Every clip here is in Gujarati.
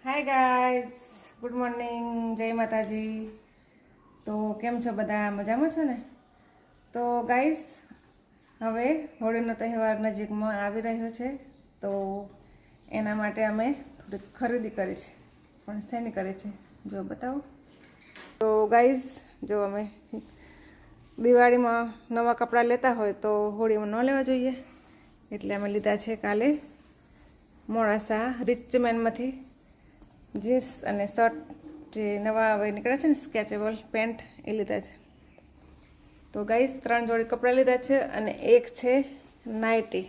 હાય ગાઈઝ, ગુડ મોર્નિંગ, જય માતાજી. તો કેમ છો બધા? મજામાં છો ને? તો ગાઈઝ, હવે હોળીનો તહેવાર નજીકમાં આવી રહ્યો છે, તો એના માટે અમે થોડીક ખરીદી કરી છે. પણ શેની કરી છે જો બતાવો. તો ગાઈઝ, જો અમે દિવાળીમાં નવા કપડાં લેતા હોય તો હોળીમાં ન લેવા જોઈએ, એટલે અમે લીધા છે કાલે મોડાસા રિચમેનમાંથી જીન્સ અને શર્ટ જે નવા હવે નીકળ્યા છે ને, સ્કેચેબલ પેન્ટ, એ લીધા છે. તો ગાઈસ 3 જોડી કપડાં લીધા છે અને એક છે નાઇટી.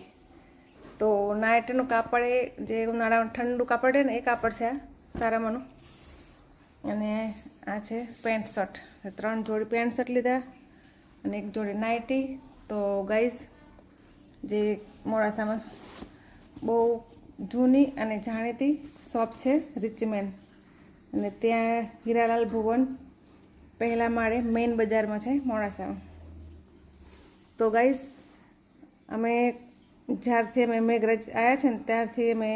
તો નાઇટીનું કાપડ એ જે ઉનાળામાં ઠંડુ કાપડ છે ને, એ કાપડ છે આ સારામાંનું. અને આ છે પેન્ટ શર્ટ. 3 જોડી પેન્ટ શર્ટ લીધા અને એક જોડી નાઇટી. તો ગાઈસ, જે મોડાસામાં બહુ જૂની અને જાણીતી શોપ છે રિચમેન, અને ત્યાં હીરાલાલ ભુવન પહેલા માળે મેઇન બજારમાં છે મોડાસામાં. તો ગાઈસ, અમે જ્યારથી અમે મેઘરજ આવ્યા છે ને ત્યારથી અમે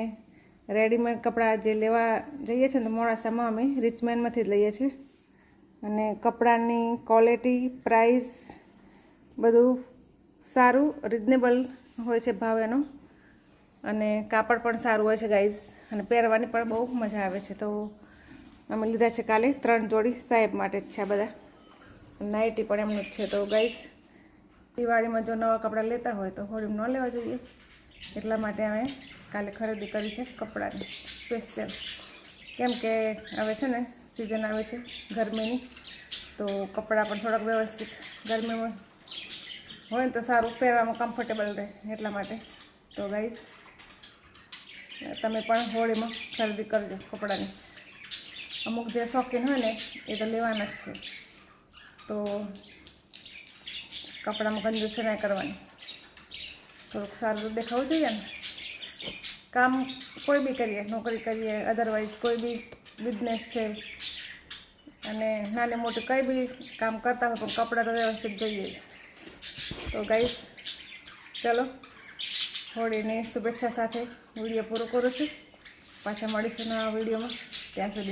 રેડીમેડ કપડાં જે લેવા જઈએ છીએ ને, મોડાસામાં અમે રિચમેનમાંથી જ લઈએ છીએ. અને કપડાની ક્વોલિટી, પ્રાઇસ બધું સારું, રિઝનેબલ હોય છે ભાવ એનો, અને કાપડ પણ સારું હોય છે ગાઈઝ, અને પહેરવાની પણ બહુ મજા આવે છે. તો અમે લીધા છે કાલે 3 જોડી, સાહેબ માટે જ છે આ બધા. નાઇટી પણ એમનું જ છે. તો ગાઈઝ, દિવાળીમાં જો નવા કપડાં લેતા હોય તો હોળીમાં ન લેવા જોઈએ, એટલા માટે અમે કાલે ખરીદી કરી છે કપડાની સ્પેશિયલ. કેમ કે હવે છે ને સિઝન આવે છે ગરમીની, તો કપડાં પણ થોડાક વ્યવસ્થિત ગરમીમાં હોય ને તો સારું, પહેરવામાં કમ્ફર્ટેબલ રહે, એટલા માટે. તો ગાઈઝ, તમે પણ હોળીમાં ખરીદી કરજો કપડાની. અમુક જે શોખીન હોય ને એ તો લેવાના જ છે. તો કપડામાં કંજૂસી ના કરવાની, થોડુંક સારું દેખાવું જોઈએ ને. કામ કોઈ બી કરીએ, નોકરી કરીએ, અદરવાઇઝ કોઈ બી બિઝનેસ છે, અને નાની મોટી કંઈ બી કામ કરતા હોય પણ કપડાં તો વ્યવસ્થિત જોઈએ જ. તો ગાઈસ, ચલો હોળીની શુભેચ્છા સાથે વિડીયો પૂરો કરું છું. પાછા મળીશું નવા વિડીયોમાં. ત્યાં સુધી